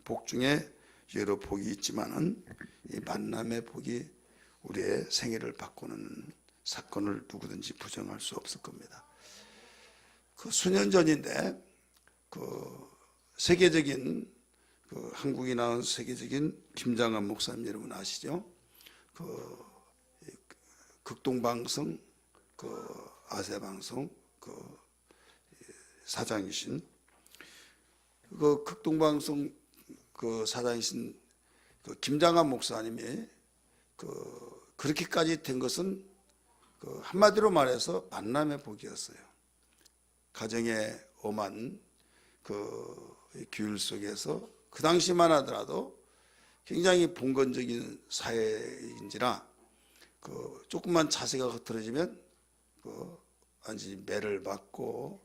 복 중에 여러 복이 있지만은 이 만남의 복이 우리의 생애를 바꾸는 사건을 누구든지 부정할 수 없을 겁니다. 그 수년 전인데 그 세계적인 한국이 낳은 세계적인 김장한 목사님 여러분 아시죠? 그 극동방송 아세방송 사장이신 그 극동방송 사장이신 김장한 목사님이 그렇게까지 된 것은 한마디로 말해서 만남의 복이었어요. 가정의 엄한 규율 속에서 그 당시만 하더라도 굉장히 봉건적인 사회인지라 조금만 자세가 흐트러지면 완전히 매를 맞고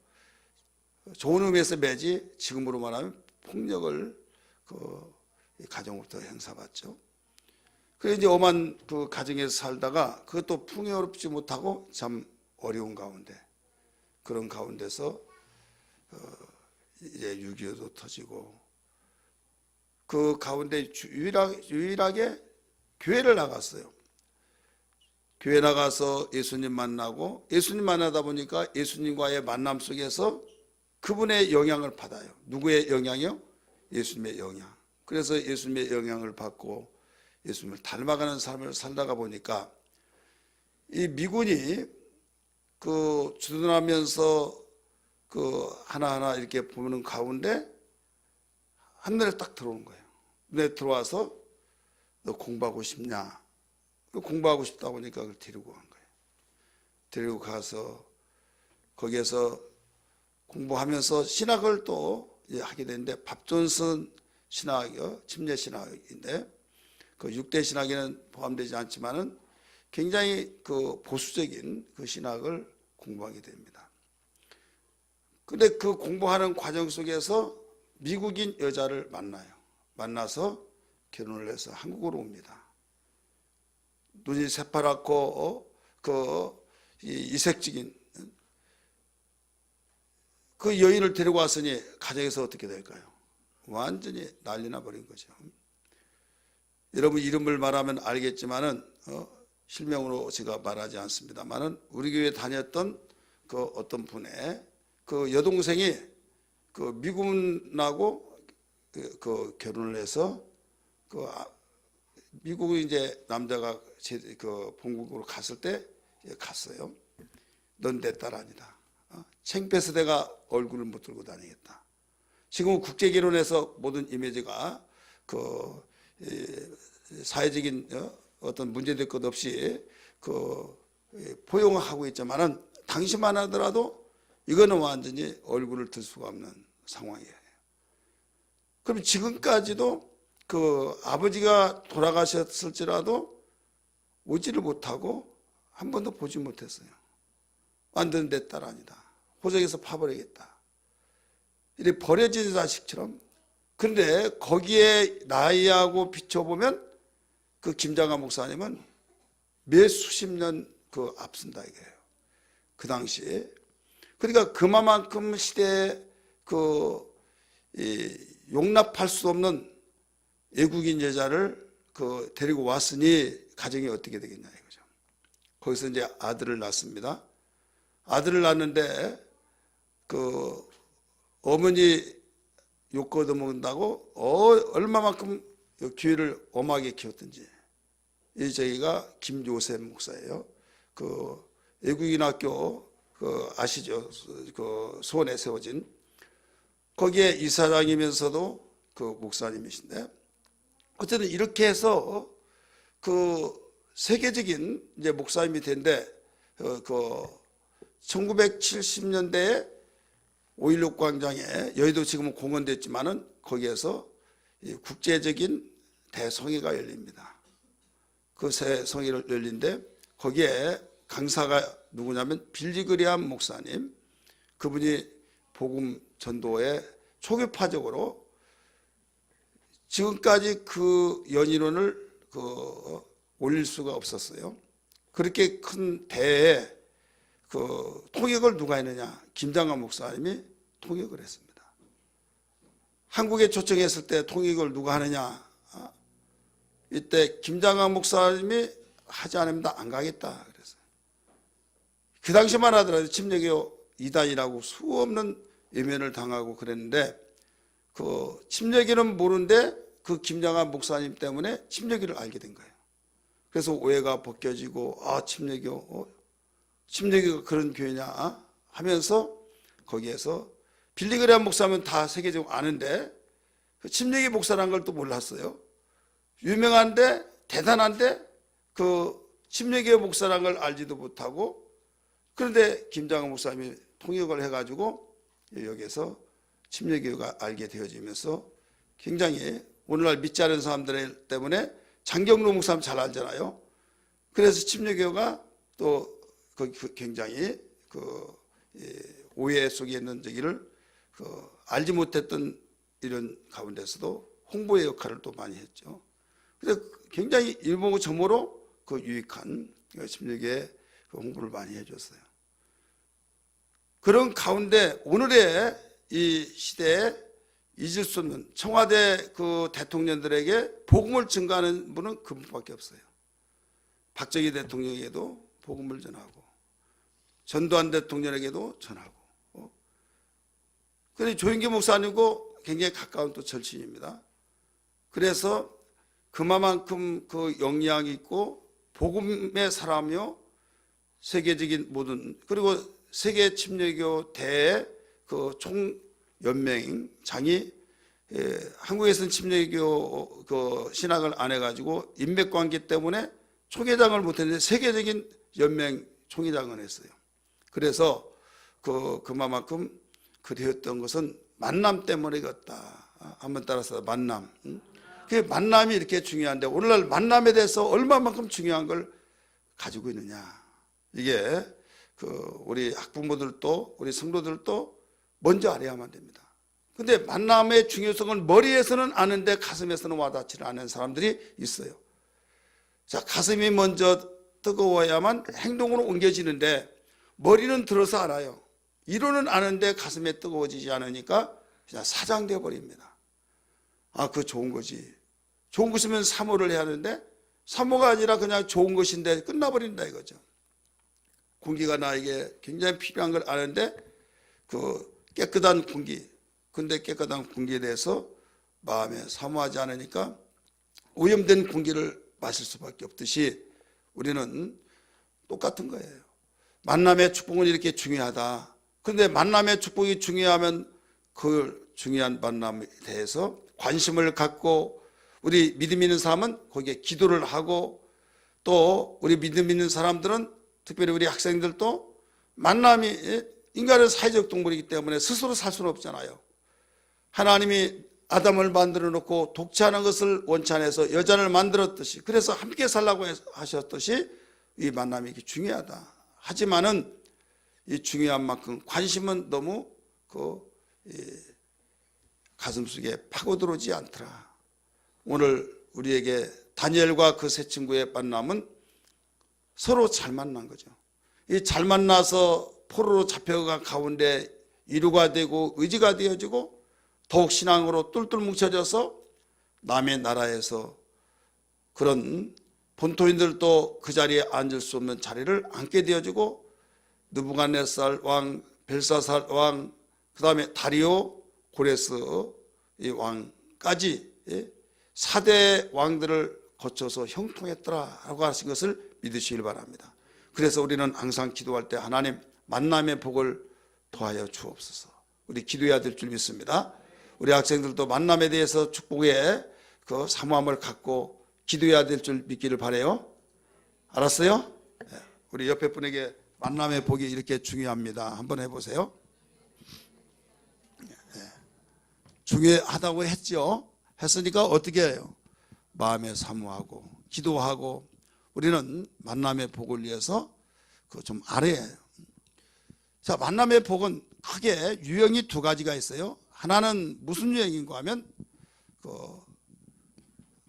좋은 의미에서 매지 지금으로 말하면 폭력을 가정부터 행사받죠. 그래서 이제 엄한 가정에서 살다가 그것도 풍요롭지 못하고 참 어려운 가운데 그런 가운데서 이제 6.25도 터지고 그 가운데 유일하게 교회를 나갔어요. 교회 나가서 예수님 만나고 예수님 만나다 보니까 예수님과의 만남 속에서 그분의 영향을 받아요. 누구의 영향이요? 예수님의 영향. 그래서 예수님의 영향을 받고 예수님을 닮아가는 삶을 살다가 보니까 이 미군이 주둔하면서 하나하나 이렇게 보는 가운데 한눈에 딱 들어오는 거예요. 눈에 들어와서 너 공부하고 싶냐? 공부하고 싶다 보니까 그걸 데리고 간 거예요. 데리고 가서 거기에서 공부하면서 신학을 또 하게 되는데 밥존슨 신학이요, 침례 신학인데 그 6대 신학에는 포함되지 않지만은 굉장히 보수적인 신학을 공부하게 됩니다. 근데 그 공부하는 과정 속에서 미국인 여자를 만나요. 만나서 결혼을 해서 한국으로 옵니다. 눈이 새파랗고 이색적인 그 여인을 데리고 왔으니 가정에서 어떻게 될까요? 완전히 난리나 버린 거죠. 여러분 이름을 말하면 알겠지만은 실명으로 제가 말하지 않습니다만은 우리 교회 다녔던 어떤 분의 여동생이 미군하고 결혼을 해서 미국 이제 남자가 본국으로 갔을 때 갔어요. 넌 내 딸 아니다. 창피해서 내가 얼굴을 못 들고 다니겠다. 지금은 국제결혼에서 모든 이미지가 사회적인 어떤 문제될 것 없이 포용하고 있지만은 당시만 하더라도 이거는 완전히 얼굴을 들 수가 없는 상황이에요. 그럼 지금까지도 아버지가 돌아가셨을지라도 오지를 못하고 한 번도 보지 못했어요. 완전 내 딸 아니다. 호적에서 파버리겠다. 이렇게 버려진 자식처럼. 그런데 거기에 나이하고 비춰보면 김장한 목사님은 몇 수십 년 앞선다 이거예요. 그 당시에. 그러니까 그만큼 시대에 용납할 수 없는 외국인 여자를 데리고 왔으니 가정이 어떻게 되겠냐 이거죠. 거기서 이제 아들을 낳습니다. 아들을 낳는데 어머니 욕 얻어먹는다고 얼마만큼 교회를 엄하게 키웠든지. 저희가 김요셉 목사예요. 외국인 학교 아시죠? 수원에 세워진 거기에 이사장이면서도 목사님이신데 어쨌든 이렇게 해서 세계적인 이제 목사님이 된데 1970년대에 5.16 광장에 여의도 지금은 공원됐지만은 거기에서 국제적인 대성회가 열립니다. 그 대성회를 열린데 거기에 강사가 누구냐면 빌리그리암 목사님, 그분이 복음 전도에 초교파적으로 지금까지 연인원을 올릴 수가 없었어요. 그렇게 큰 대회에 통역을 누가 했느냐? 김장한 목사님이 통역을 했습니다. 한국에 초청했을 때 통역을 누가 하느냐? 이때 김장한 목사님이 하지 않으면 안 가겠다. 그래서 그 당시만 하더라도 침례교 이단이라고 수없는 예면을 당하고 그랬는데 그 침례교는 모르는데 그 김장한 목사님 때문에 침례교를 알게 된 거예요. 그래서 오해가 벗겨지고 침례교가 그런 교회냐 하면서 거기에서 빌리그레암 목사면 다 세계적으로 아는데 그 침례교 목사라는 걸 또 몰랐어요. 유명한데 대단한데 그 침례교 목사라는 걸 알지도 못하고 그런데 김장한 목사님이 통역을 해가지고 여기에서 침례교가 알게 되어지면서 굉장히 오늘날 믿지 않는 사람들 때문에 장경로 목사님 잘 알잖아요. 그래서 침례교가 또 굉장히 오해 속에 있는 저기를 알지 못했던 이런 가운데서도 홍보의 역할을 또 많이 했죠. 그래서 굉장히 일본어 점어로 유익한 침례교의 홍보를 많이 해줬어요. 그런 가운데 오늘의 이 시대에 잊을 수 없는 청와대 대통령들에게 복음을 증가하는 분은 그분밖에 없어요. 박정희 대통령에게도 복음을 전하고 전두환 대통령에게도 전하고 그런데 조영기 목사님과 굉장히 가까운 또 절친입니다. 그래서 그만큼 영향이 있고 복음의 사람이요 세계적인 모든 그리고 세계 침례교 대회 총연맹장이 한국에서는 침례교 신학을 안 해가지고 인맥관계 때문에 총회장을 못했는데 세계적인 연맹 총회장을 했어요. 그래서 그만큼 그리웠던 것은 만남 때문이었다. 한번 따라서 만남. 그 만남이 이렇게 중요한데 오늘날 만남에 대해서 얼마만큼 중요한 걸 가지고 있느냐. 이게 우리 학부모들도 우리 성도들도 먼저 알아야만 됩니다. 근데 만남의 중요성을 머리에서는 아는데 가슴에서는 와닿지를 않은 사람들이 있어요. 자, 가슴이 먼저 뜨거워야만 행동으로 옮겨지는데 머리는 들어서 알아요. 이론은 아는데 가슴에 뜨거워지지 않으니까 그냥 사장되어 버립니다. 그거 좋은 거지. 좋은 것이면 사모를 해야 하는데 사모가 아니라 그냥 좋은 것인데 끝나버린다 이거죠. 공기가 나에게 굉장히 필요한 걸 아는데 깨끗한 공기, 근데 깨끗한 공기에 대해서 마음에 사모하지 않으니까 오염된 공기를 마실 수밖에 없듯이 우리는 똑같은 거예요. 만남의 축복은 이렇게 중요하다. 그런데 만남의 축복이 중요하면 그 중요한 만남에 대해서 관심을 갖고 우리 믿음 있는 사람은 거기에 기도를 하고 또 우리 믿음 있는 사람들은 특별히 우리 학생들도 만남이 인간은 사회적 동물이기 때문에 스스로 살 수는 없잖아요. 하나님이 아담을 만들어 놓고 독차하는 것을 원치 않아서 여자를 만들었듯이 그래서 함께 살라고 하셨듯이 이 만남이 이게 중요하다. 하지만은 이 중요한 만큼 관심은 너무 가슴속에 파고들어오지 않더라. 오늘 우리에게 다니엘과 그 세 친구의 만남은 서로 잘 만난 거죠. 이 잘 만나서 포로로 잡혀간 가운데 이루가 되고 의지가 되어지고 더욱 신앙으로 똘똘 뭉쳐져서 남의 나라에서 그런 본토인들도 그 자리에 앉을 수 없는 자리를 앉게 되어지고 느부갓네살 왕, 벨사살 왕, 그 다음에 다리오, 고레스 이 왕까지 4대 왕들을 거쳐서 형통했더라라고 하신 것을 믿으시길 바랍니다. 그래서 우리는 항상 기도할 때 하나님 만남의 복을 더하여 주옵소서. 우리 기도해야 될 줄 믿습니다. 우리 학생들도 만남에 대해서 축복의 그 사모함을 갖고 기도해야 될 줄 믿기를 바라요. 알았어요? 우리 옆에 분에게 만남의 복이 이렇게 중요합니다. 한번 해보세요. 중요하다고 했죠. 했으니까 어떻게 해요? 마음에 사모하고 기도하고 우리는 만남의 복을 위해서 그거 좀 알아야 해요. 자, 만남의 복은 크게 유형이 두 가지가 있어요. 하나는 무슨 유형인가 하면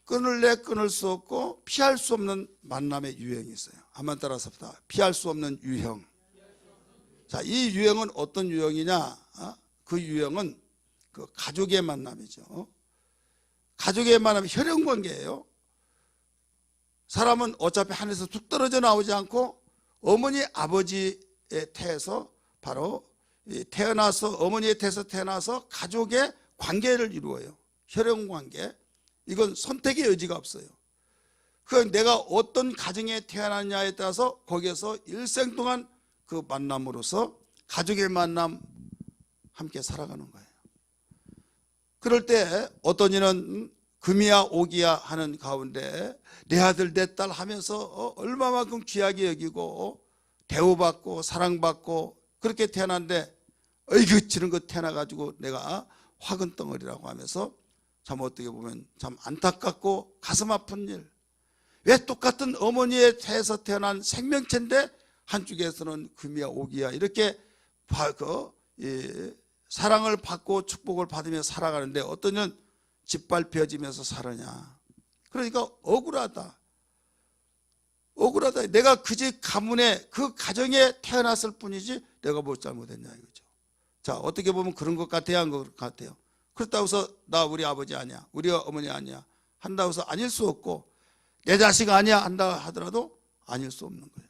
끊을래 끊을 수 없고 피할 수 없는 만남의 유형이 있어요. 한번 따라서 봅시다. 피할 수 없는 유형. 자, 이 유형은 어떤 유형이냐? 그 유형은 그 가족의 만남이죠. 가족의 만남이 혈연관계예요. 사람은 어차피 하늘에서 툭 떨어져 나오지 않고 어머니 아버지의 태에서 바로 태어나서 어머니의 태에서 태어나서 가족의 관계를 이루어요. 혈연관계. 이건 선택의 여지가 없어요. 그 내가 어떤 가정에 태어났냐에 따라서 거기에서 일생 동안 그 만남으로서 가족의 만남 함께 살아가는 거예요. 그럴 때 어떤 이는 금이야 오기야 하는 가운데 내 아들 내 딸 하면서 얼마만큼 귀하게 여기고 대우받고 사랑받고 그렇게 태어났는데 어이구 저런 거 태어나가지고 내가 화근덩어리라고 하면서 참 어떻게 보면 참 안타깝고 가슴 아픈 일. 왜 똑같은 어머니의 태에서 태어난 생명체인데 한쪽에서는 금이야 오기야 이렇게 사랑을 받고 축복을 받으며 살아가는데 어떤 년 짓밟혀지면서 살아냐. 그러니까 억울하다. 내가 그 집 가문에 그 가정에 태어났을 뿐이지 내가 뭘 잘못했냐 이거죠. 자, 어떻게 보면 그런 것 같아야 한 것 같아요. 그렇다고 해서 나 우리 아버지 아니야, 우리 어머니 아니야 한다고 해서 아닐 수 없고 내 자식 아니야 한다 하더라도 아닐 수 없는 거예요.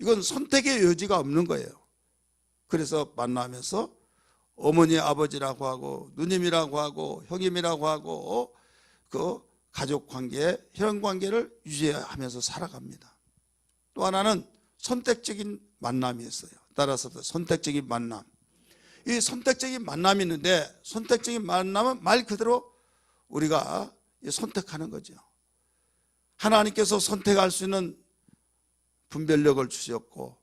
이건 선택의 여지가 없는 거예요. 그래서 만나면서 어머니 아버지라고 하고 누님이라고 하고 형님이라고 하고 그 가족관계 혈연관계를 유지하면서 살아갑니다. 또 하나는 선택적인 만남이었어요. 따라서 선택적인 만남. 이 선택적인 만남이 있는데 선택적인 만남은 말 그대로 우리가 선택하는 거죠. 하나님께서 선택할 수 있는 분별력을 주셨고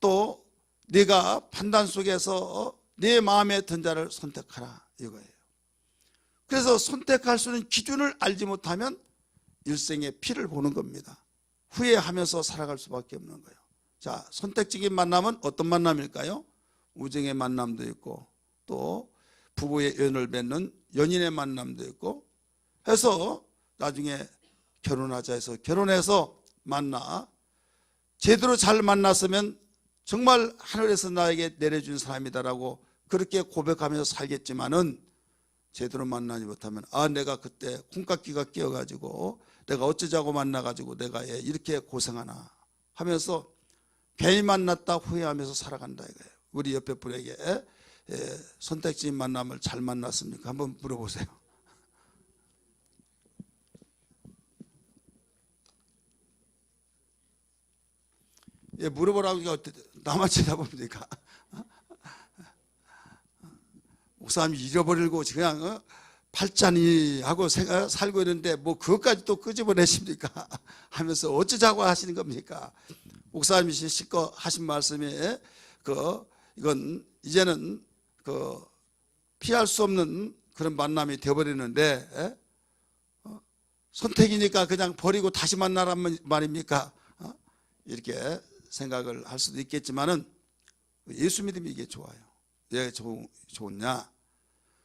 또 네가 판단 속에서 네 마음에 든 자를 선택하라 이거예요. 그래서 선택할 수 있는 기준을 알지 못하면 일생의 피를 보는 겁니다. 후회하면서 살아갈 수밖에 없는 거예요. 자, 선택적인 만남은 어떤 만남일까요? 우정의 만남도 있고 또 부부의 연을 맺는 연인의 만남도 있고 해서 나중에 결혼하자 해서 결혼해서 만나 제대로 잘 만났으면 정말 하늘에서 나에게 내려준 사람이다라고 그렇게 고백하면서 살겠지만은 제대로 만나지 못하면 내가 그때 콩깍기가 끼어가지고 내가 어쩌자고 만나가지고 내가 이렇게 고생하나 하면서 괜히 만났다 후회하면서 살아간다 이거예요. 우리 옆에 분에게 선택적인 만남을 잘 만났습니까? 한번 물어보세요. 물어보라고 하니까 나만 쳐다봅니까? 목사님이 잃어버리고 그냥 팔자니 하고 살고 있는데 뭐 그것까지 또 끄집어내십니까? 하면서 어쩌자고 하시는 겁니까? 목사님이 실컷 하신 말씀이 이건 이제는 피할 수 없는 그런 만남이 되어버리는데 선택이니까 그냥 버리고 다시 만나란 말입니까? 이렇게 생각을 할 수도 있겠지만은 예수 믿음이 이게 좋아요. 왜 좋냐?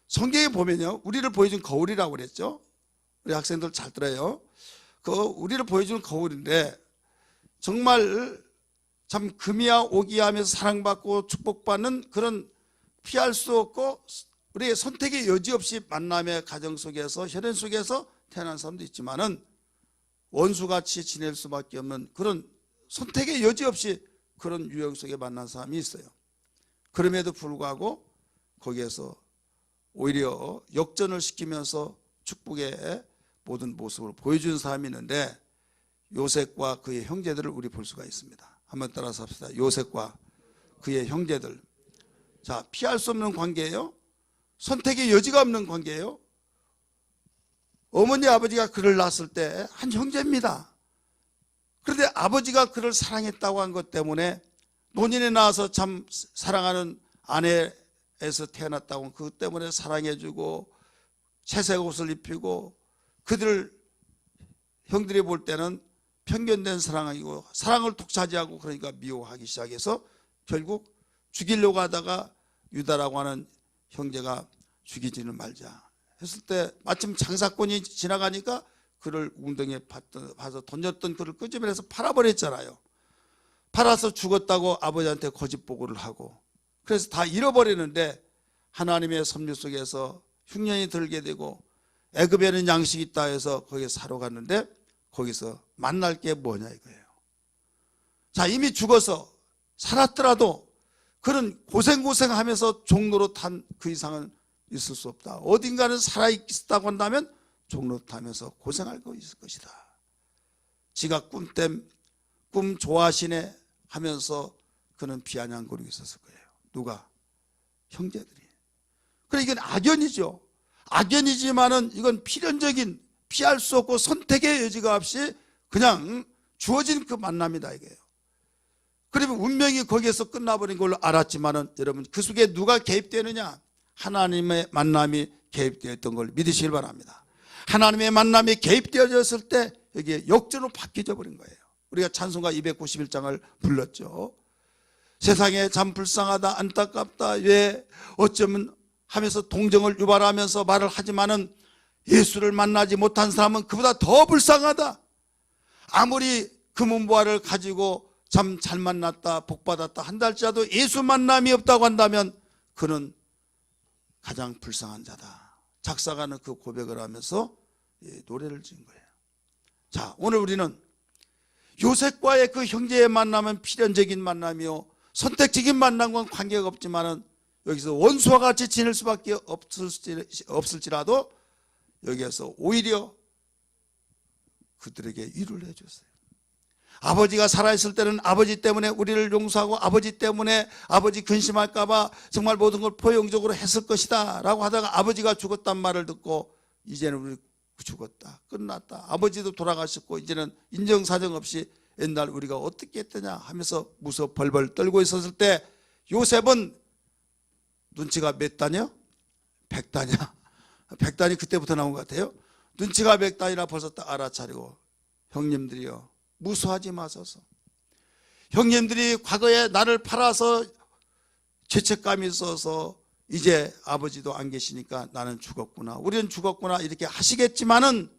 성경에 보면요, 우리를 보여준 거울이라고 그랬죠. 우리 학생들 잘 들어요. 우리를 보여주는 거울인데 정말 참 금이야 오기야 하면서 사랑받고 축복받는 그런 피할 수 없고 우리의 선택의 여지 없이 만남의 가정 속에서 혈연 속에서 태어난 사람도 있지만은 원수같이 지낼 수밖에 없는 그런 선택의 여지 없이 그런 유형 속에 만난 사람이 있어요. 그럼에도 불구하고 거기에서 오히려 역전을 시키면서 축복의 모든 모습을 보여주는 사람이 있는데 요셉과 그의 형제들을 우리 볼 수가 있습니다. 한번 따라서 합시다. 요셉과 그의 형제들. 자, 피할 수 없는 관계예요. 선택의 여지가 없는 관계예요. 어머니 아버지가 그를 낳았을 때 한 형제입니다. 그런데 아버지가 그를 사랑했다고 한 것 때문에 본인이 낳아서 참 사랑하는 아내에서 태어났다고 그것 때문에 사랑해주고 채색 옷을 입히고 그들을 형들이 볼 때는 편견된 사랑이고 사랑을 독차지하고 그러니까 미워하기 시작해서 결국 죽이려고 하다가 유다라고 하는 형제가 죽이지는 말자 했을 때 마침 장사꾼이 지나가니까 그를 웅덩이에 봐서 던졌던 그를 끄집어내서 팔아버렸잖아요. 팔아서 죽었다고 아버지한테 거짓 보고를 하고 그래서 다 잃어버리는데 하나님의 섭리 속에서 흉년이 들게 되고 애굽에는 양식이 있다 해서 거기에 사러 갔는데 거기서 만날 게 뭐냐 이거예요. 자, 이미 죽어서 살았더라도 그런 고생하면서 종로로 탄 그 이상은 있을 수 없다. 어딘가는 살아있다고 한다면 종로 타면서 고생할 거 있을 것이다. 지가 꿈 좋아하시네 하면서 그는 비아냥거리고 있었을 거예요. 누가? 형제들이. 그래, 이건 악연이죠. 악연이지만은 이건 필연적인, 피할 수 없고 선택의 여지가 없이 그냥 주어진 그 만남이다 이게요. 그러면 운명이 거기에서 끝나버린 걸로 알았지만은 여러분, 그 속에 누가 개입되느냐? 하나님의 만남이 개입되었던 걸 믿으시길 바랍니다. 하나님의 만남이 개입되어졌을 때 여기에 역전으로 바뀌어져 버린 거예요. 우리가 찬송가 291장을 불렀죠. 세상에 참 불쌍하다, 안타깝다, 왜 어쩌면 하면서 동정을 유발하면서 말을 하지만은 예수를 만나지 못한 사람은 그보다 더 불쌍하다. 아무리 금은보화를 가지고 참 잘 만났다, 복받았다 한다 할지라도 예수 만남이 없다고 한다면 그는 가장 불쌍한 자다. 작사가는 그 고백을 하면서 노래를 지은 거예요. 자, 오늘 우리는 요셉과의 그 형제의 만남은 필연적인 만남이요, 선택적인 만남과는 관계가 없지만은 여기서 원수와 같이 지낼 수밖에 없을지라도 여기에서 오히려 그들에게 위로를 해줬어요. 아버지가 살아있을 때는 아버지 때문에 우리를 용서하고 아버지 때문에 아버지 근심할까봐 정말 모든 걸 포용적으로 했을 것이다 라고 하다가 아버지가 죽었단 말을 듣고 이제는 우리 죽었다, 끝났다, 아버지도 돌아가셨고 이제는 인정사정 없이 옛날 우리가 어떻게 했더냐 하면서 무서 벌벌 떨고 있었을 때 요셉은 눈치가 몇 단이요? 100단이야. 100단이 그때부터 나온 것 같아요. 눈치가 100단이라 벌써 딱 알아차리고, 형님들이요, 무수하지 마소서. 형님들이 과거에 나를 팔아서 죄책감이 있어서 이제 아버지도 안 계시니까 나는 죽었구나, 우리는 죽었구나 이렇게 하시겠지만은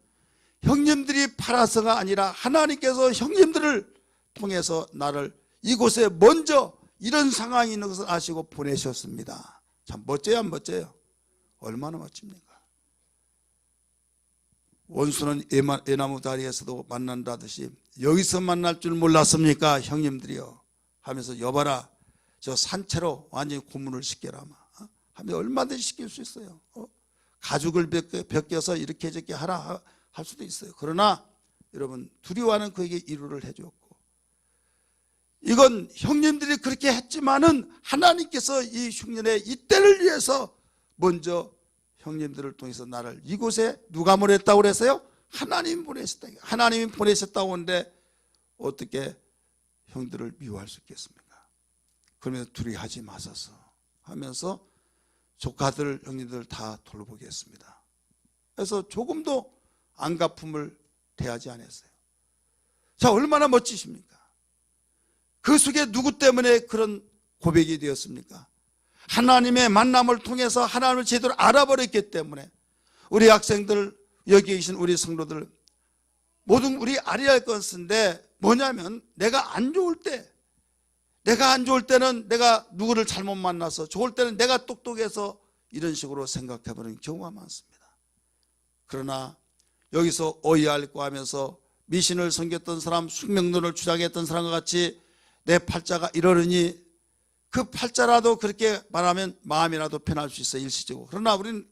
형님들이 팔아서가 아니라 하나님께서 형님들을 통해서 나를 이곳에 먼저 이런 상황이 있는 것을 아시고 보내셨습니다. 참 멋져요, 안 멋져요? 얼마나 멋집니까? 원수는 애나무 다리에서도 만난다듯이 여기서 만날 줄 몰랐습니까 형님들이요 하면서 여봐라, 저 산채로 완전히 고문을 시켜라 하면 얼마든지 시킬 수 있어요. 가죽을 벗겨서 이렇게 저렇게 하라 할 수도 있어요. 그러나 여러분, 두려워하는 그에게 위로를 해줬고, 이건 형님들이 그렇게 했지만은 하나님께서 이 흉년의 이때를 위해서 먼저 형님들을 통해서 나를 이곳에 누가 보냈다고 그랬어요? 하나님이 보내셨다. 하나님이 보내셨다고 하는데 어떻게 형들을 미워할 수 있겠습니까? 그러면서 두려워하지 마소서 하면서 조카들, 형님들 다 돌보겠습니다. 그래서 조금도 안갚음을 대하지 않았어요. 자, 얼마나 멋지십니까? 그 속에 누구 때문에 그런 고백이 되었습니까? 하나님의 만남을 통해서 하나님을 제대로 알아버렸기 때문에. 우리 학생들, 여기 계신 우리 성도들 모든 우리 알아야 할 것인데 뭐냐면, 내가 안 좋을 때는 내가 누구를 잘못 만나서, 좋을 때는 내가 똑똑해서 이런 식으로 생각해버리는 경우가 많습니다. 그러나 여기서 어이할고 하면서 미신을 섬겼던 사람, 숙명론을 주장했던 사람과 같이 내 팔자가 이러느니, 그 팔자라도 그렇게 말하면 마음이라도 편할 수 있어, 일시적으로. 그러나 우리는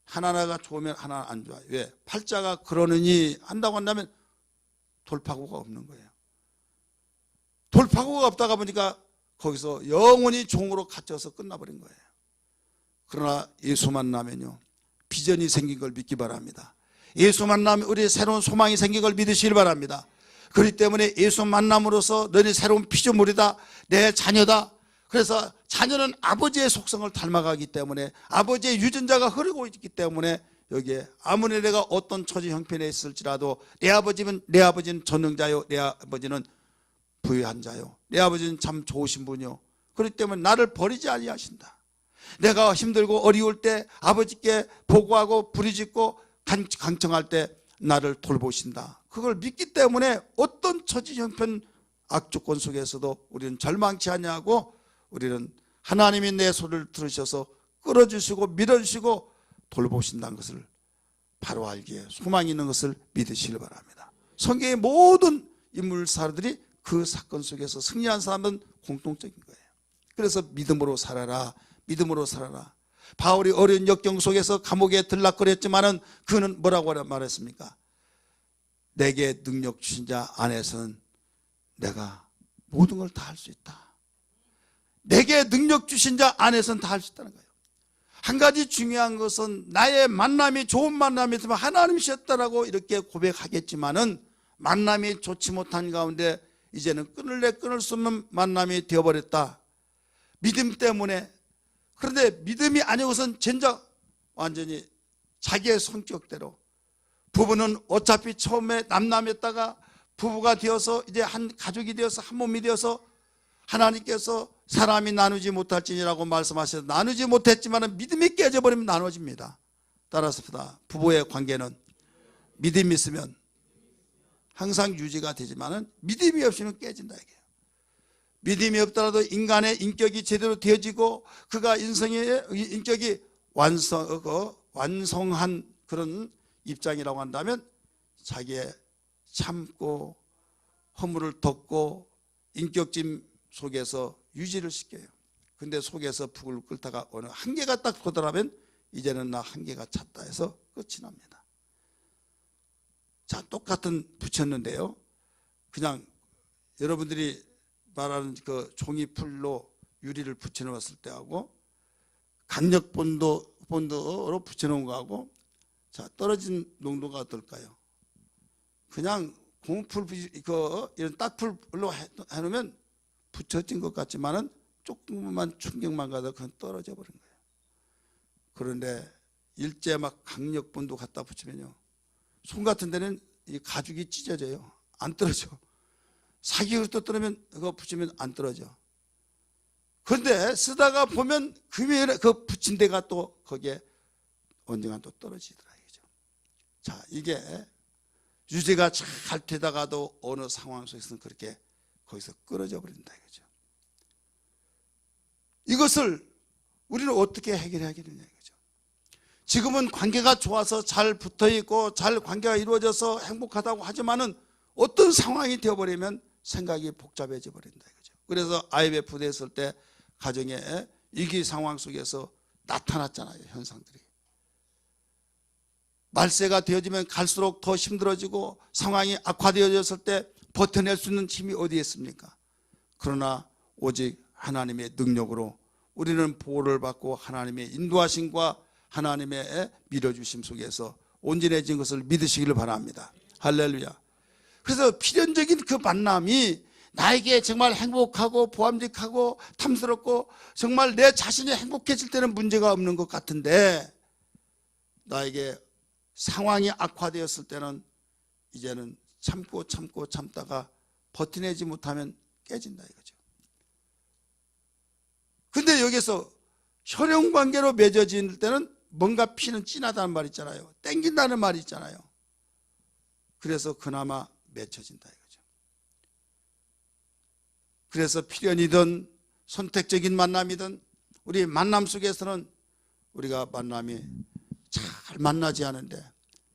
하나가 좋으면 하나 안 좋아요. 왜? 팔자가 그러느니 한다고 한다면 돌파구가 없는 거예요. 돌파구가 없다가 보니까 거기서 영원히 종으로 갇혀서 끝나버린 거예요. 그러나 예수 만나면요, 비전이 생긴 걸 믿기 바랍니다. 예수 만나면 우리의 새로운 소망이 생긴 걸 믿으시길 바랍니다. 그렇기 때문에 예수 만남으로써 너희 새로운 피조물이다, 내 자녀다. 그래서 자녀는 아버지의 속성을 닮아가기 때문에, 아버지의 유전자가 흐르고 있기 때문에 여기에 아무리 내가 어떤 처지 형편에 있을지라도 내 아버지는 전능자요, 내 아버지는 부유한 자요, 내 아버지는 참 좋으신 분이요. 그렇기 때문에 나를 버리지 아니하신다. 내가 힘들고 어려울 때 아버지께 보고하고 부르짖고 강청할 때 나를 돌보신다. 그걸 믿기 때문에 어떤 처지 형편 악조건 속에서도 우리는 절망치 아니하고, 우리는 하나님이 내 소리를 들으셔서 끌어주시고 밀어주시고 돌보신다는 것을 바로 알기에 소망이 있는 것을 믿으시길 바랍니다. 성경의 모든 인물사들이 그 사건 속에서 승리한 사람은 공통적인 거예요. 그래서 믿음으로 살아라, 믿음으로 살아라. 바울이 어려운 역경 속에서 감옥에 들락거렸지만은 그는 뭐라고 말했습니까? 내게 능력 주신 자 안에서는 내가 모든 걸 다 할 수 있다. 내게 능력 주신 자 안에서는 다 할 수 있다는 거예요. 한 가지 중요한 것은 나의 만남이 좋은 만남이 있으면 하나님이셨다라고 이렇게 고백하겠지만은 만남이 좋지 못한 가운데 이제는 끊을래 끊을 수 없는 만남이 되어버렸다. 믿음 때문에. 그런데 믿음이 아니고선 진짜 완전히 자기의 성격대로 부부는 어차피 처음에 남남이었다가 부부가 되어서 이제 한 가족이 되어서 한 몸이 되어서 하나님께서 사람이 나누지 못할지니라고 말씀하셔서 나누지 못했지만 믿음이 깨져버리면 나눠집니다. 따라서 부부의 관계는 믿음이 있으면 항상 유지가 되지만 믿음이 없이는 깨진다 이게요. 믿음이 없더라도 인간의 인격이 제대로 되어지고 그가 인격이 완성한 그런 입장이라고 한다면 자기의 참고 허물을 덮고 인격짐 속에서 유지를 시켜요. 근데 속에서 북을 끓다가 어느 한계가 딱 도달하면 이제는 나 한계가 찼다 해서 끝이 납니다. 자, 똑같은 붙였는데요. 그냥 여러분들이 말하는 그 종이풀로 유리를 붙여놓았을 때하고 강력 본드로 붙여놓은 거하고 자, 떨어진 농도가 어떨까요? 그냥 고무풀 이런 딱풀로 해놓으면 붙여진 것 같지만은 조금만 충격만 가도 그건 떨어져 버린 거예요. 그런데 일제 막 강력 본드 갖다 붙이면요, 손 같은 데는 이 가죽이 찢어져요. 안 떨어져. 사기로 또 떨어면 그거 붙이면 안 떨어져. 그런데 쓰다가 보면 그 붙인 데가 또 거기에 언젠가 또 떨어지더라 이거죠. 자, 이게 유지가 잘 되다가도 어느 상황 속에서는 그렇게 거기서 끊어져 버린다 이거죠. 이것을 우리는 어떻게 해결해야 되느냐 이거죠. 지금은 관계가 좋아서 잘 붙어있고 잘 관계가 이루어져서 행복하다고 하지만은 어떤 상황이 되어버리면 생각이 복잡해져 버린다 이거죠. 그래서 IMF 됐을 때 가정의 위기 상황 속에서 나타났잖아요, 현상들이. 말세가 되어지면 갈수록 더 힘들어지고 상황이 악화되어졌을 때 버텨낼 수 있는 힘이 어디에 있습니까? 그러나 오직 하나님의 능력으로 우리는 보호를 받고 하나님의 인도하심과 하나님의 밀어주심 속에서 온전해진 것을 믿으시기를 바랍니다. 할렐루야. 그래서 필연적인 그 만남이 나에게 정말 행복하고 보람직하고 탐스럽고 정말 내 자신이 행복해질 때는 문제가 없는 것 같은데 나에게 상황이 악화되었을 때는 이제는 참다가 버텨내지 못하면 깨진다 이거죠. 근데 여기서 혈연관계로 맺어질 때는 뭔가 피는 진하다는 말 있잖아요. 땡긴다는 말이 있잖아요. 그래서 그나마 맺혀진다 이거죠. 그래서 필연이든 선택적인 만남이든 우리 만남 속에서는 우리가 만남이 잘 만나지 않은데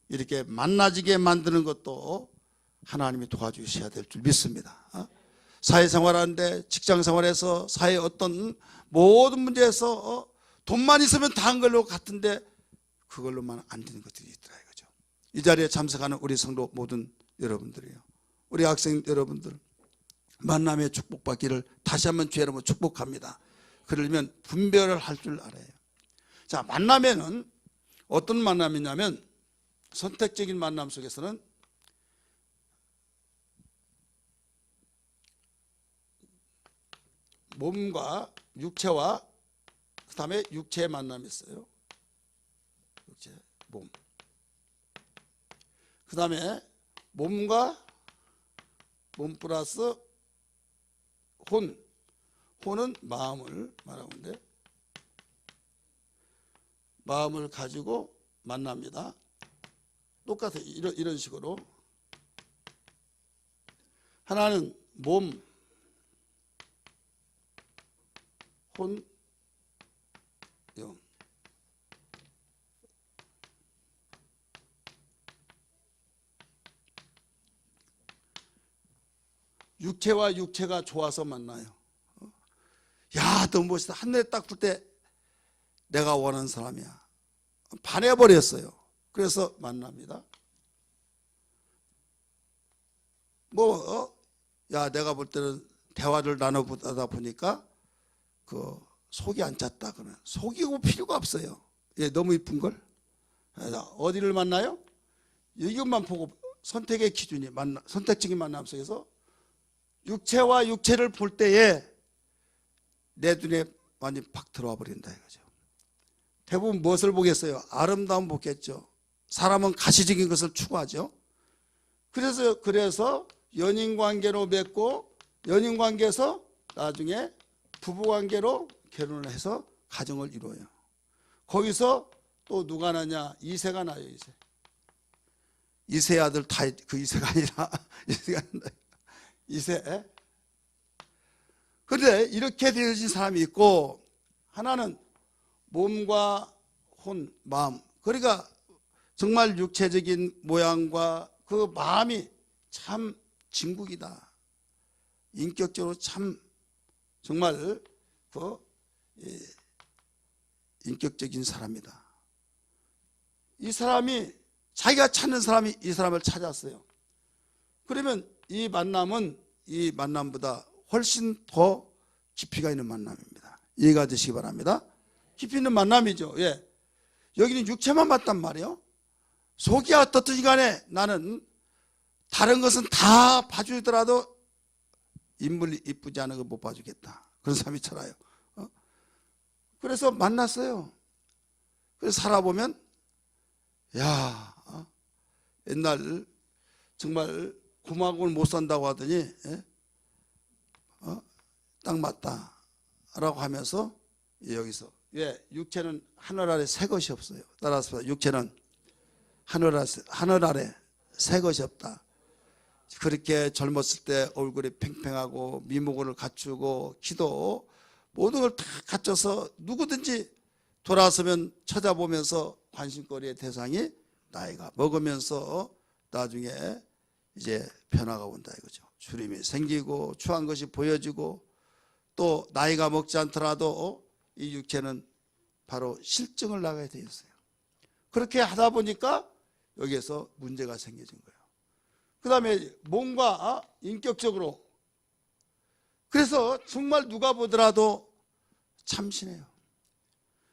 이렇게 만나지게 만드는 것도 하나님이 도와주셔야 될 줄 믿습니다. 사회생활하는데 직장생활에서 사회 어떤 모든 문제에서 돈만 있으면 다 한 걸로 같은데 그걸로만 안 되는 것들이 있더라 이거죠. 이 자리에 참석하는 우리 성도 모든 여러분들이요, 우리 학생 여러분들 만남의 축복받기를 다시 한번 주의 이름으로 축복합니다. 그러려면 분별을 할 줄 알아요. 자, 만남에는 어떤 만남이냐면 선택적인 만남 속에서는 몸과 육체와 그 다음에 육체의 만남이 있어요. 육체, 몸. 그 다음에 몸과 몸 플러스 혼. 혼은 마음을 말하는데 마음을 가지고 만납니다. 똑같아요. 이런 식으로 하나는 몸, 혼, 영. 육체와 육체가 좋아서 만나요. 야, 너무 멋있다. 한눈에 딱 볼 때 내가 원하는 사람이야. 반해버렸어요. 그래서 만납니다. 야, 내가 볼 때는 대화를 나눠보다 보니까 속이 안 찼다. 그러면 속이고 필요가 없어요. 예, 너무 이쁜걸? 어디를 만나요? 이것만 보고 선택의 기준이 선택적인 만남 속에서 육체와 육체를 볼 때에 내 눈에 완전히 팍 들어와 버린다 이거죠. 대부분 무엇을 보겠어요? 아름다움 보겠죠. 사람은 가시적인 것을 추구하죠. 그래서 연인관계로 맺고 연인관계에서 나중에 부부관계로 결혼을 해서 가정을 이루어요. 거기서 또 누가 나냐? 이세가 나요. 이세 아들 다 그 이세가 아니라 이세. 그런데 이렇게 되어진 사람이 있고 하나는 몸과 혼, 마음. 그러니까 정말 육체적인 모양과 그 마음이 참 진국이다. 인격적으로 참 정말 인격적인 사람이다. 이 사람이 자기가 찾는 사람이 이 사람을 찾았어요. 그러면 이 만남보다 훨씬 더 깊이가 있는 만남입니다. 이해가 되시기 바랍니다. 깊이 있는 만남이죠. 예. 여기는 육체만 봤단 말이에요. 속이 어떻든지 간에 나는 다른 것은 다 봐주더라도 인물이 이쁘지 않은 거 못 봐주겠다. 그런 사람이 있잖아요. 그래서 만났어요. 그래서 살아보면 옛날 정말 고막을 못 산다고 하더니 딱 맞다 라고 하면서 여기서 육체는 하늘 아래 새 것이 없어요. 따라서 육체는 하늘 아래 새 것이 없다. 그렇게 젊었을 때 얼굴이 팽팽하고 미모를 갖추고 기도 모든 걸 다 갖춰서 누구든지 돌아서면 쳐다보면서 관심거리의 대상이 나이가 먹으면서 나중에 이제 변화가 온다 이거죠. 주림이 생기고 추한 것이 보여지고 또 나이가 먹지 않더라도 이 육체는 바로 실증을 나가야 되었어요. 그렇게 하다 보니까 여기에서 문제가 생겨진 거예요. 그 다음에 몸과 인격적으로 그래서 정말 누가 보더라도 참신해요.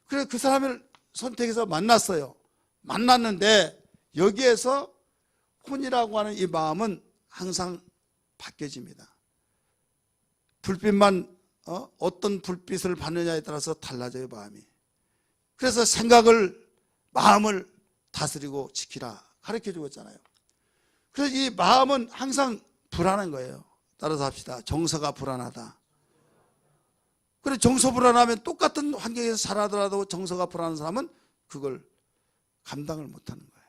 그래서 그 사람을 선택해서 만났어요. 만났는데 여기에서 혼이라고 하는 이 마음은 항상 바뀌어집니다. 불빛만 어떤 불빛을 받느냐에 따라서 달라져요, 마음이. 그래서 마음을 다스리고 지키라 가르쳐 주었잖아요. 그래서 이 마음은 항상 불안한 거예요. 따라서 합시다. 정서가 불안하다. 그래 정서 불안하면 똑같은 환경에서 살아더라도 정서가 불안한 사람은 그걸 감당을 못하는 거예요.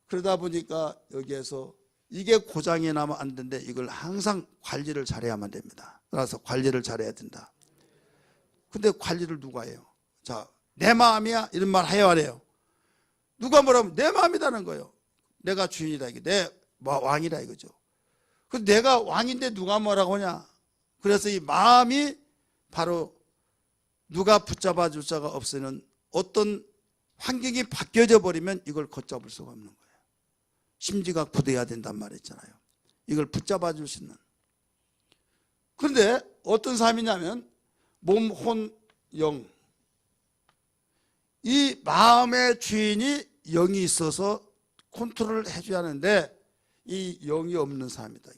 그러다 보니까 여기에서 이게 고장이 나면 안 되는데 이걸 항상 관리를 잘해야만 됩니다. 따라서 관리를 잘해야 된다. 근데 관리를 누가 해요? 자, 내 마음이야 이런 말 해야 해요. 누가 뭐라면 내 마음이라는 거예요. 내가 주인이다 이게 내 왕이다 이거죠. 그 내가 왕인데 누가 뭐라고 하냐? 그래서 이 마음이 바로 누가 붙잡아 줄 자가 없으면 어떤 환경이 바뀌어져 버리면 이걸 걷잡을 수가 없는 거예요. 심지가 굳어야 된단 말이잖아요. 이걸 붙잡아 줄 수 있는. 그런데 어떤 사람이냐면 몸, 혼, 영. 이 마음의 주인이 영이 있어서 컨트롤을 해줘야 하는데 이 영이 없는 사람이다.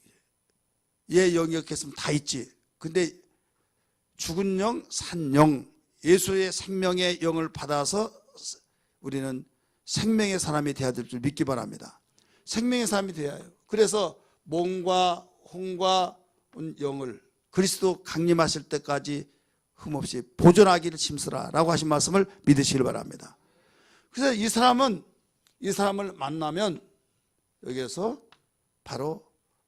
얘 영이 없겠으면 다 있지. 근데 죽은 영, 산 영, 예수의 생명의 영을 받아서 우리는 생명의 사람이 되어야 될 줄 믿기 바랍니다. 생명의 사람이 되어야 해요. 그래서 몸과 혼과 영을 그리스도 강림하실 때까지 흠없이 보존하기를 힘쓰라 라고 하신 말씀을 믿으시길 바랍니다. 그래서 이 사람을 만나면 여기에서 바로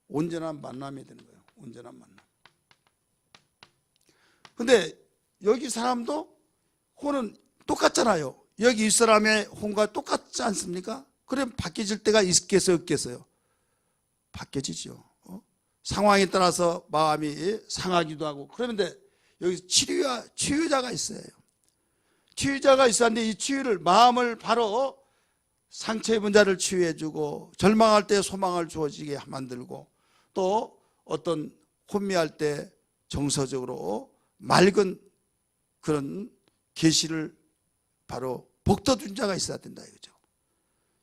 온전한 만남이 되는 거예요. 온전한 만남. 근데 여기 사람도 혼은 똑같잖아요. 여기 이 사람의 혼과 똑같지 않습니까? 그럼 바뀌어질 때가 있겠어요, 없겠어요? 바뀌어지죠. 상황에 따라서 마음이 상하기도 하고 그런데 여기 치유자가 있어요. 치유자가 있었는데 이 치유를 마음을 바로 상처 입은 자를 치유해주고 절망할 때 소망을 주어지게 만들고 또 어떤 혼미할 때 정서적으로 맑은 그런 계시를 바로 복도준 자가 있어야 된다 이거죠.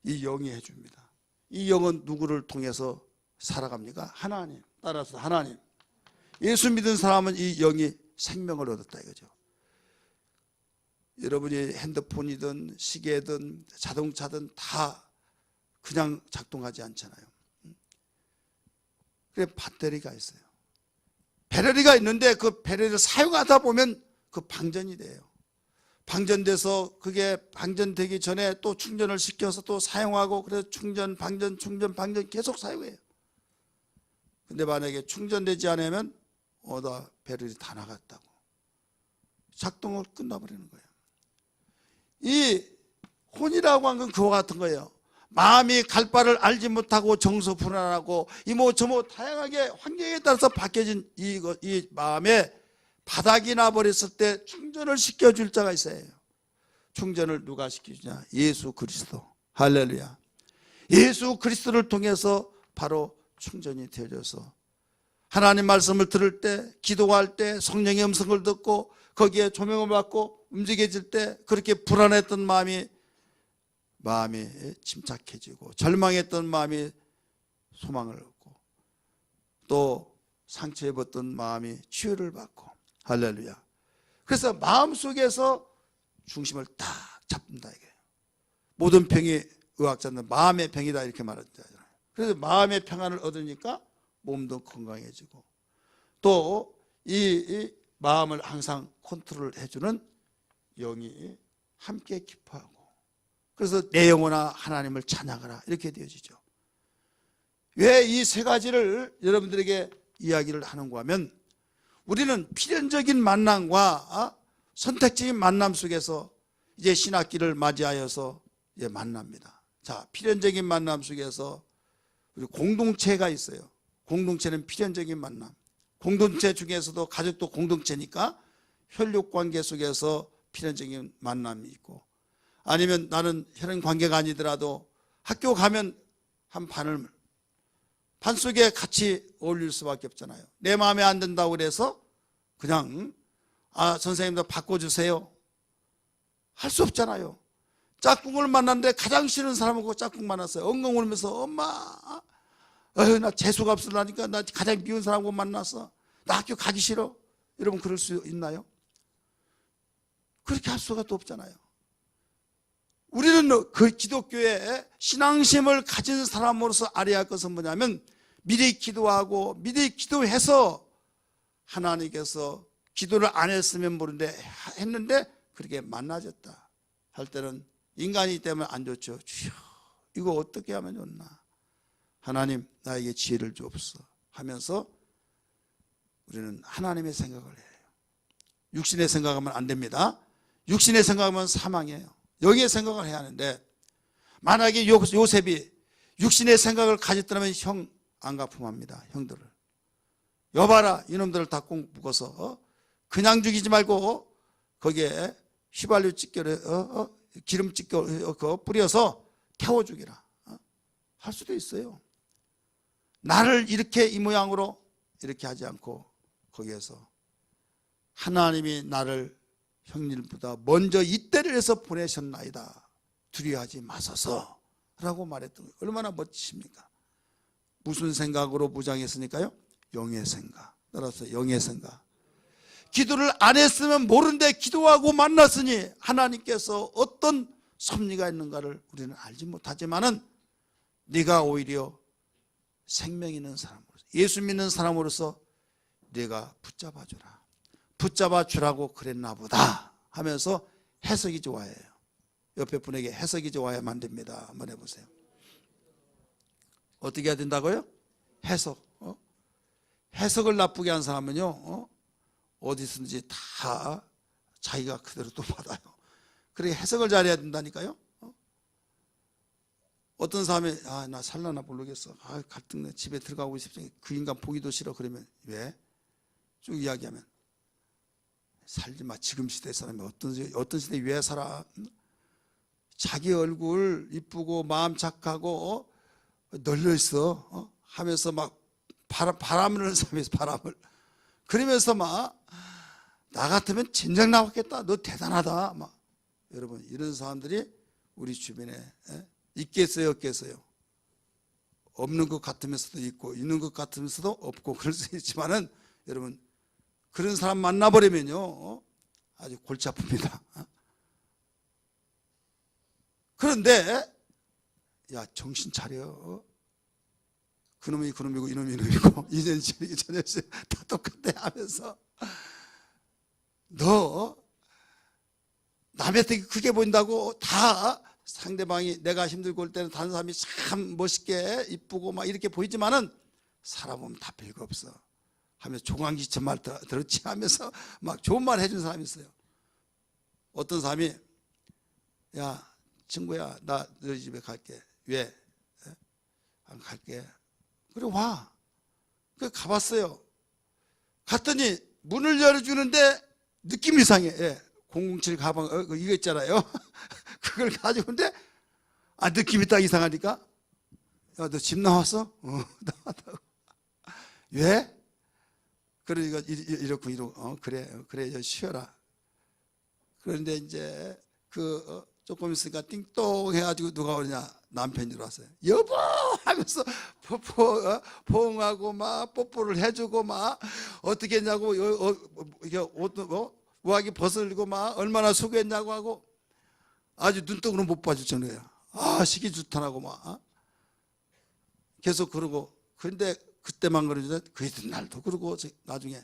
이 영이 해줍니다. 이 영은 누구를 통해서 살아갑니까? 하나님. 따라서 하나님. 예수 믿은 사람은 이 영이 생명을 얻었다 이거죠. 여러분이 핸드폰이든 시계든 자동차든 다 그냥 작동하지 않잖아요. 그래 배터리가 있어요. 배터리가 있는데 그 배터리를 사용하다 보면 그 방전이 돼요. 방전돼서 그게 방전되기 전에 또 충전을 시켜서 또 사용하고 그래서 충전, 방전, 충전, 방전 계속 사용해요. 근데 만약에 충전되지 않으면 다 배터리 다 나갔다고 작동을 끝나버리는 거예요. 이 혼이라고 하는 건 그와 같은 거예요. 마음이 갈 바를 알지 못하고 정서 불안하고 이모 저모 다양하게 환경에 따라서 바뀌어진 이 마음에 바닥이 나버렸을 때 충전을 시켜줄 자가 있어요. 충전을 누가 시켜주냐? 예수 그리스도. 할렐루야. 예수 그리스도를 통해서 바로 충전이 되어져서 하나님 말씀을 들을 때, 기도할 때, 성령의 음성을 듣고 거기에 조명을 받고 움직여질 때 그렇게 불안했던 마음이 침착해지고 절망했던 마음이 소망을 얻고 또 상처 입었던 마음이 치유를 받고 할렐루야. 그래서 마음속에서 중심을 딱 잡는다 이게. 모든 병이 의학자는 마음의 병이다 이렇게 말하잖아요. 그래서 마음의 평안을 얻으니까 몸도 건강해지고 또 이 마음을 항상 컨트롤 해주는 영이 함께 기뻐하고 그래서 내 영혼아 하나님을 찬양하라 이렇게 되어지죠. 왜 이 세 가지를 여러분들에게 이야기를 하는가 하면 우리는 필연적인 만남과 선택적인 만남 속에서 이제 신학기를 맞이하여서 이제 만납니다. 자, 필연적인 만남 속에서 우리 공동체가 있어요. 공동체는 필연적인 만남. 공동체 중에서도 가족도 공동체니까 혈육관계 속에서 필연적인 만남이 있고 아니면 나는 혈연 관계가 아니더라도 학교 가면 한 반 속에 같이 어울릴 수밖에 없잖아요. 내 마음에 안 든다고 그래서 그냥 선생님도 바꿔주세요 할 수 없잖아요. 짝꿍을 만났는데 가장 싫은 사람하고 짝꿍 만났어요. 엉엉 울면서 엄마 나 재수가 없으려니까 나 가장 미운 사람하고 만났어. 나 학교 가기 싫어. 여러분 그럴 수 있나요? 그렇게 할 수가 또 없잖아요. 우리는 그 기독교의 신앙심을 가진 사람으로서 알아야 할 것은 뭐냐면 미리 기도하고 미리 기도해서 하나님께서 기도를 안 했으면 모르는데 했는데 그렇게 만나졌다 할 때는 인간이기 때문에 안 좋죠. 주여 이거 어떻게 하면 좋나. 하나님 나에게 지혜를 주옵소서 하면서 우리는 하나님의 생각을 해요. 육신의 생각하면 안 됩니다. 육신의 생각하면 사망이에요. 여기에 생각을 해야 하는데 만약에 요셉이 육신의 생각을 가졌다면 형 안 갚음합니다. 형들을 여봐라 이놈들을 다 꼭 묶어서 그냥 죽이지 말고 거기에 휘발유 찌개를 기름 찌개 뿌려서 태워 죽이라 할 수도 있어요. 나를 이렇게 이 모양으로 이렇게 하지 않고 거기에서 하나님이 나를 형님보다 먼저 이때를 해서 보내셨나이다. 두려워하지 마소서 라고 말했던 거예요. 얼마나 멋지십니까? 무슨 생각으로 무장했으니까요? 영의 생각. 따라서 영의 생각. 기도를 안 했으면 모르는데 기도하고 만났으니 하나님께서 어떤 섭리가 있는가를 우리는 알지 못하지만은 네가 오히려 생명 있는 사람으로서 예수 믿는 사람으로서 네가 붙잡아 주라. 붙잡아 주라고 그랬나 보다 하면서 해석이 좋아해요. 옆에 분에게 해석이 좋아야만 됩니다. 한번 해보세요. 어떻게 해야 된다고요? 해석. 해석을 나쁘게 한 사람은요 어디서든지 다 자기가 그대로 또 받아요. 그러게 해석을 잘해야 된다니까요. 어떤 사람이 나 살라나 모르겠어. 갈등 집에 들어가고 싶어. 그 인간 보기도 싫어. 그러면 왜? 쭉 이야기하면 살지 마. 지금 시대 사람이 어떤 시대에 왜 살아? 자기 얼굴 이쁘고 마음 착하고 널려 있어 하면서 막 바람을 넣는 사람이 있어. 바람을 그러면서 막 나 같으면 진작 나왔겠다. 너 대단하다. 막 여러분 이런 사람들이 우리 주변에 있겠어요, 없겠어요? 없는 것 같으면서도 있고 있는 것 같으면서도 없고 그럴 수 있지만은 여러분 그런 사람 만나버리면요 아주 골치 아픕니다. 그런데 야 정신 차려. 그놈이 그놈이고 이놈이 이놈이고 이년 저년 다 똑같대 하면서 너 남의 되게 크게 보인다고 다 상대방이 내가 힘들고 올 때는 다른 사람이 참 멋있게 이쁘고 막 이렇게 보이지만은 사람 보면 다 별거 없어 하면서 조광지처 말 들었지 하면서 막 좋은 말 해준 사람이 있어요. 어떤 사람이 야 친구야 나 너희 집에 갈게. 왜? 안 갈게. 그래 와. 그래 가봤어요. 갔더니 문을 열어주는데 느낌 이상해. 007 가방 이거 있잖아요. 그걸 가지고 있는데 느낌이 딱 이상하니까 야 너 집 나왔어? 나왔다고. 왜? 그러니까 이렇고 그래 쉬어라. 그런데 이제 조금 있으니까 띵동 해가지고 누가 오냐 남편이 들어왔어요. 여보 하면서 포옹하고 막 뽀뽀를 해주고 막 어떻게 했냐고 이게 옷 우아하게 벗어들고 막 얼마나 수고했냐고 하고 아주 눈독으로 못 봐줄 정도예요. 시기 좋다라고 막 계속 그러고. 그런데 그때만 그러는데 그 이튿날도 그러고 나중에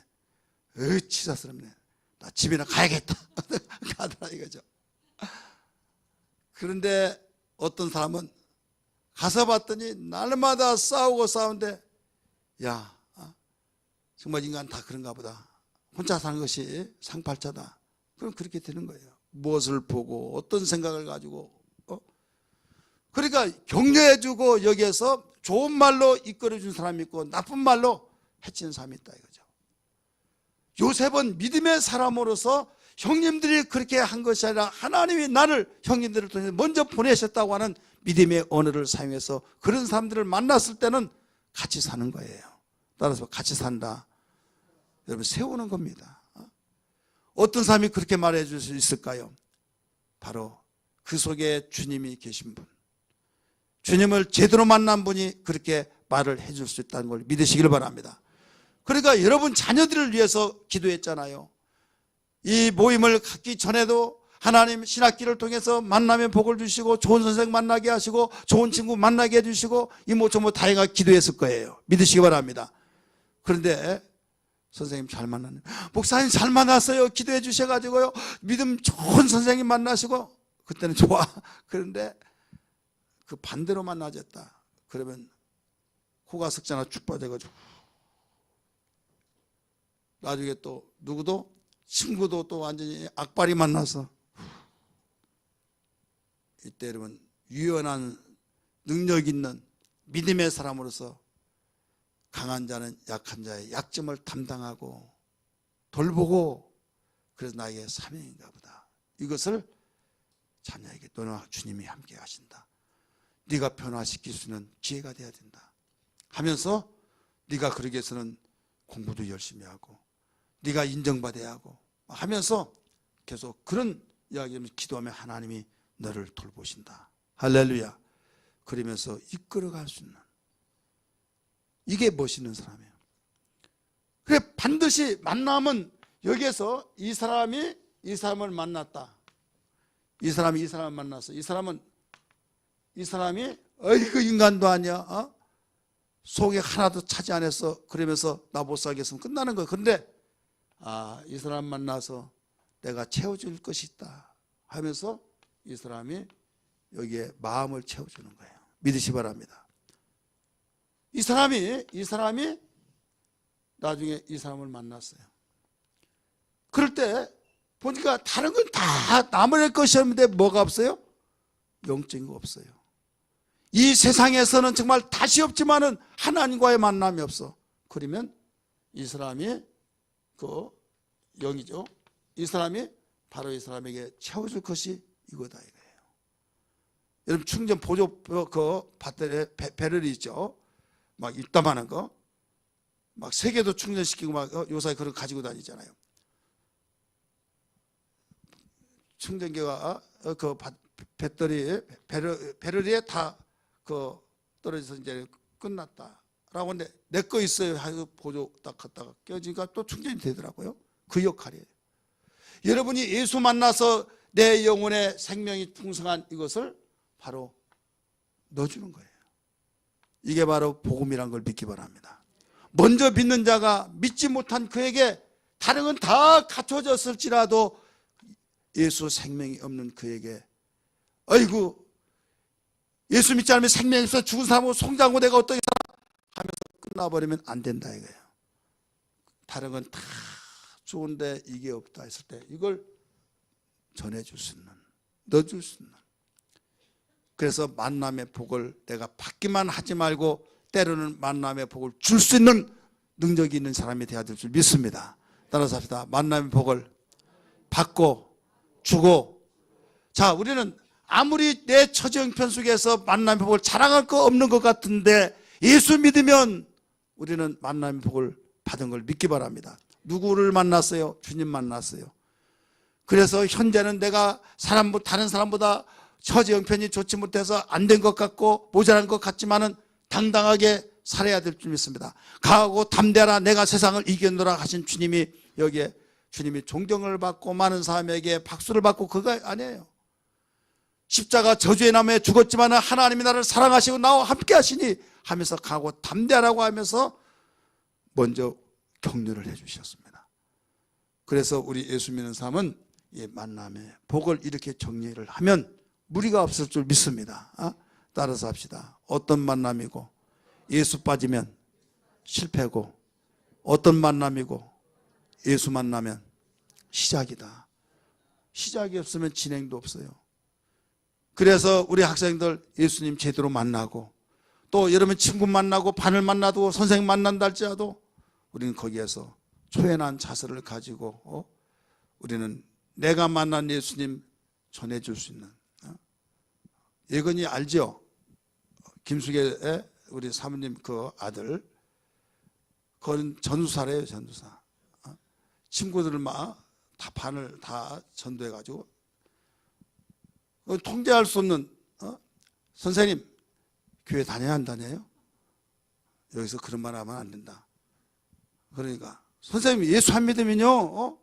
치사스럽네. 나 집이나 가야겠다. 가더라 이거죠. 그런데 어떤 사람은 가서 봤더니 날마다 싸우는데 야 정말 인간 다 그런가 보다. 혼자 사는 것이 상팔자다. 그럼 그렇게 되는 거예요. 무엇을 보고 어떤 생각을 가지고 그러니까 격려해주고 여기에서 좋은 말로 이끌어준 사람이 있고 나쁜 말로 해치는 사람이 있다 이거죠. 요셉은 믿음의 사람으로서 형님들이 그렇게 한 것이 아니라 하나님이 나를 형님들을 통해 먼저 보내셨다고 하는 믿음의 언어를 사용해서 그런 사람들을 만났을 때는 같이 사는 거예요. 따라서 같이 산다. 여러분 세우는 겁니다. 어떤 사람이 그렇게 말해 줄 수 있을까요? 바로 그 속에 주님이 계신 분, 주님을 제대로 만난 분이 그렇게 말을 해줄 수 있다는 걸 믿으시기를 바랍니다. 그러니까 여러분 자녀들을 위해서 기도했잖아요. 이 모임을 갖기 전에도 하나님 신학기를 통해서 만남의 복을 주시고 좋은 선생 만나게 하시고 좋은 친구 만나게 해주시고 이모 저모 다행하 기도했을 거예요. 믿으시기 바랍니다. 그런데 선생님 잘 만났네. 목사님 잘 만났어요. 기도해 주셔가지고요. 믿음 좋은 선생님 만나시고 그때는 좋아. 그런데 그 반대로 만나졌다. 그러면 코가 석자나 축 빠져가지고 나중에 또 누구도 친구도 또 완전히 악발이 만나서 이때 여러분 유연한 능력 있는 믿음의 사람으로서 강한 자는 약한 자의 약점을 담당하고 돌보고 그래서 나에게 사명인가 보다. 이것을 자녀에게 너는 주님이 함께 하신다. 네가 변화시킬 수 있는 기회가 돼야 된다 하면서 네가 그러기 위해서는 공부도 열심히 하고 네가 인정받아야 하고 하면서 계속 그런 이야기를 기도하면 하나님이 너를 돌보신다. 할렐루야. 그러면서 이끌어갈 수 있는 이게 멋있는 사람이에요. 그래 반드시 만남은 여기에서 이 사람이 이 사람을 만났다. 이 사람이 이 사람을 만났어. 이 사람이 그 인간도 아니야. 속에 하나도 차지 안 했어. 그러면서 나 못 살겠으면 끝나는 거야. 그런데 이 사람 만나서 내가 채워줄 것이 있다 하면서 이 사람이 여기에 마음을 채워주는 거예요. 믿으시 바랍니다. 이 사람이 나중에 이 사람을 만났어요. 그럴 때 보니까 다른 건 다 남을 것이었는데 뭐가 없어요? 영적인 거 없어요. 이 세상에서는 정말 다시 없지만은 하나님과의 만남이 없어. 그러면 이 사람이 그 영이죠. 이 사람이 바로 이 사람에게 채워줄 것이 이거다 이거예요. 여러분 충전 보조 그 배터리 배럴이 있죠. 막 이따만한 거, 막 세 개도 충전시키고 막 요사이 그런 거 가지고 다니잖아요. 충전기가 그 배터리 배럴에 다 그 떨어져서 이제 끝났다라고 하는데 내 거 있어요 하고 보조 딱 갖다가 껴지니까 또 충전이 되더라고요. 그 역할이에요. 여러분이 예수 만나서 내 영혼의 생명이 풍성한 이것을 바로 넣어주는 거예요. 이게 바로 복음이란 걸 믿기 바랍니다. 먼저 믿는 자가 믿지 못한 그에게 다른 건 다 갖춰졌을지라도 예수 생명이 없는 그에게 아이고 예수 믿지 않으면 생명이 없어 죽은 사람하고 송장하고 내가 어떻게 살아 하면서 끝나버리면 안 된다 이거예요. 다른 건 다 좋은데 이게 없다 했을 때 이걸 전해줄 수 있는, 넣어줄 수 있는. 그래서 만남의 복을 내가 받기만 하지 말고 때로는 만남의 복을 줄 수 있는 능력이 있는 사람이 되어야 될 줄 믿습니다. 따라서 합시다. 만남의 복을 받고 주고. 자, 우리는 아무리 내 처지 형편 속에서 만남의 복을 자랑할 거 없는 것 같은데 예수 믿으면 우리는 만남의 복을 받은 걸 믿기 바랍니다. 누구를 만났어요? 주님 만났어요. 그래서 현재는 내가 다른 사람보다 처지 형편이 좋지 못해서 안 된 것 같고 모자란 것 같지만은 당당하게 살아야 될 줄 믿습니다. 강하고 담대하라 내가 세상을 이겨노라 하신 주님이 여기에 주님이 존경을 받고 많은 사람에게 박수를 받고 그거 아니에요. 십자가 저주의 나무에 죽었지만 하나님이 나를 사랑하시고 나와 함께 하시니 하면서 강하고 담대하라고 하면서 먼저 격려를 해 주셨습니다. 그래서 우리 예수 믿는 사람은 이 만남의 복을 이렇게 정리를 하면 무리가 없을 줄 믿습니다. 따라서 합시다. 어떤 만남이고 예수 빠지면 실패고 어떤 만남이고 예수 만나면 시작이다. 시작이 없으면 진행도 없어요. 그래서 우리 학생들 예수님 제대로 만나고 또 여러분 친구 만나고 반을 만나도 선생님 만난다 할지라도 우리는 거기에서 초연한 자세를 가지고 우리는 내가 만난 예수님 전해줄 수 있는. 예건이 알죠? 김수계의 우리 사모님 그 아들 그건 전도사래요. 전도사. 친구들을 막 다 반을 다 전도해가지고 통제할 수 없는 선생님 교회 다녀야 한다네요. 여기서 그런 말 하면 안 된다. 그러니까 선생님 예수 안 믿으면요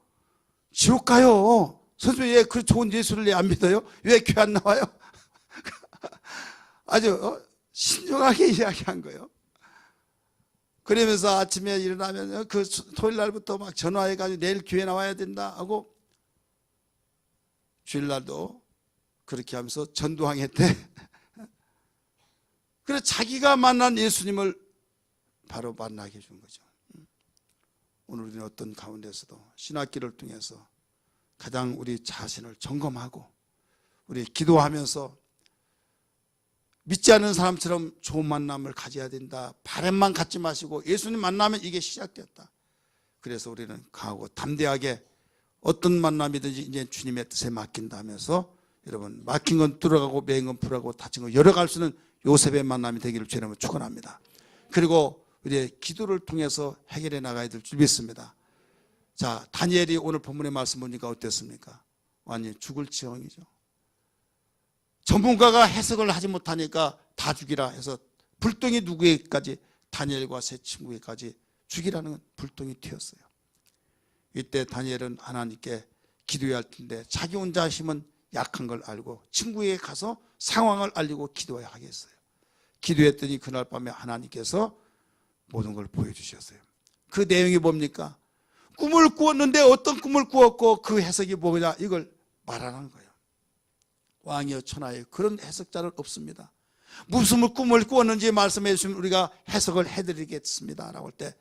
지옥 가요. 선생님 왜 그 좋은 예수를 왜 안 믿어요? 왜 교회 안 나와요? 아주 신중하게 이야기한 거예요. 그러면서 아침에 일어나면 그 토요일 날부터 막 전화해가지고 내일 교회 나와야 된다 하고 주일날도 그렇게 하면서 전도항했대. 그래서 자기가 만난 예수님을 바로 만나게 해준 거죠. 오늘 우리는 어떤 가운데서도 신학기를 통해서 가장 우리 자신을 점검하고 우리 기도하면서 믿지 않는 사람처럼 좋은 만남을 가져야 된다. 바람만 갖지 마시고 예수님 만나면 이게 시작됐다. 그래서 우리는 강하고 담대하게 어떤 만남이든지 이제 주님의 뜻에 맡긴다 하면서 여러분 막힌 건 뚫어가고 매인 건 풀어가고 다친 건 열어갈 수 있는 요셉의 만남이 되기를 주님을 축원합니다. 그리고 우리의 기도를 통해서 해결해 나가야 될 줄 믿습니다. 자, 다니엘이 오늘 본문의 말씀 보니까 어땠습니까? 완전히 죽을 지경이죠. 전문가가 해석을 하지 못하니까 다 죽이라 해서 불똥이 누구에게까지 다니엘과 세 친구에게까지 죽이라는 불똥이 튀었어요. 이때 다니엘은 하나님께 기도해야 할 텐데 자기 혼자 힘은 약한 걸 알고 친구에게 가서 상황을 알리고 기도해야 하겠어요. 기도했더니 그날 밤에 하나님께서 모든 걸 보여주셨어요. 그 내용이 뭡니까? 꿈을 꾸었는데 어떤 꿈을 꾸었고 그 해석이 뭐냐 이걸 말하는 거예요. 왕이여 천하에 그런 해석자는 없습니다. 무슨 꿈을 꾸었는지 말씀해 주시면 우리가 해석을 해드리겠습니다 라고 할 때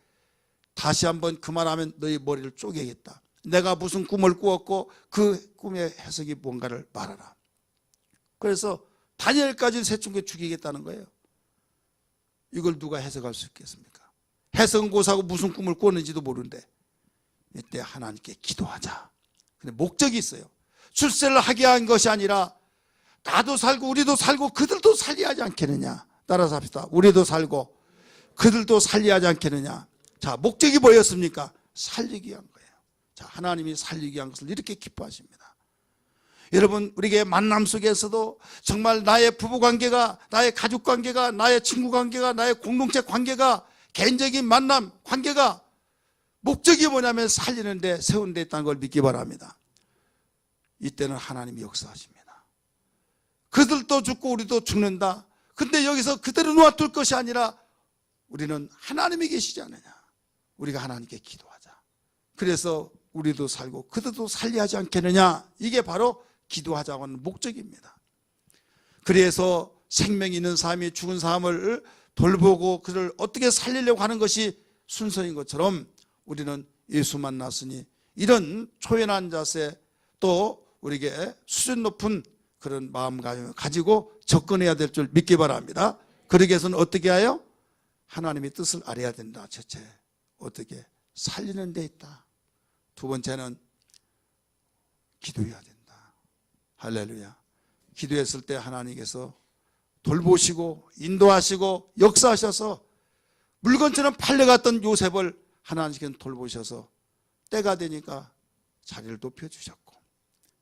다시 한번 그 말하면 너희 머리를 쪼개겠다. 내가 무슨 꿈을 꾸었고 그 꿈의 해석이 뭔가를 말하라. 그래서 다니엘까지 새충에 죽이겠다는 거예요. 이걸 누가 해석할 수 있겠습니까? 해석은 고사하고 무슨 꿈을 꿨는지도 모르는데 이때 하나님께 기도하자. 근데 목적이 있어요. 출세를 하게 한 것이 아니라 나도 살고 우리도 살고 그들도 살려야 하지 않겠느냐. 따라서 합시다. 우리도 살고 그들도 살려야 하지 않겠느냐. 자, 목적이 뭐였습니까? 살리기 위한 거예요. 자, 하나님이 살리기 위한 것을 이렇게 기뻐하십니다. 여러분, 우리에게 만남 속에서도 정말 나의 부부관계가, 나의 가족관계가, 나의 친구관계가, 나의 공동체 관계가, 개인적인 만남 관계가 목적이 뭐냐면 살리는 데 세운 데 있다는 걸 믿기 바랍니다. 이때는 하나님이 역사하십니다. 그들도 죽고 우리도 죽는다. 근데 여기서 그대로 놓아둘 것이 아니라 우리는 하나님이 계시지 않느냐. 우리가 하나님께 기도하자. 그래서 우리도 살고 그들도 살려야 하지 않겠느냐. 이게 바로 기도하자고 하는 목적입니다. 그래서 생명이 있는 사람이 죽은 사람을 돌보고 그를 어떻게 살리려고 하는 것이 순서인 것처럼 우리는 예수 만났으니 이런 초연한 자세 또 우리에게 수준 높은 그런 마음가짐을 가지고 접근해야 될 줄 믿기 바랍니다. 그러기 위해서는 어떻게 해요? 하나님의 뜻을 알아야 된다. 첫째, 어떻게 살리는 데 있다. 두 번째는 기도해야 된다. 할렐루야. 기도했을 때 하나님께서 돌보시고 인도하시고 역사하셔서 물건처럼 팔려갔던 요셉을 하나님께서 돌보셔서 때가 되니까 자리를 높여주셨고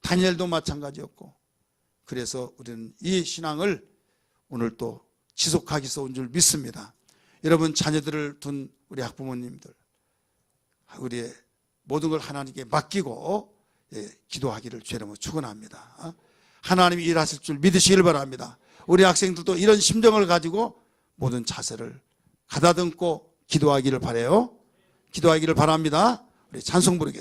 다니엘도 마찬가지였고 그래서 우리는 이 신앙을 오늘 또 지속하기 위해서 온 줄 믿습니다. 여러분 자녀들을 둔 우리 학부모님들 우리의 모든 걸 하나님께 맡기고 기도하기를 주님으로 축원합니다. 하나님이 일하실 줄 믿으시길 바랍니다. 우리 학생들도 이런 심정을 가지고 모든 자세를 가다듬고 기도하기를 바라요. 기도하기를 바랍니다. 우리 찬송 부르겠습니다.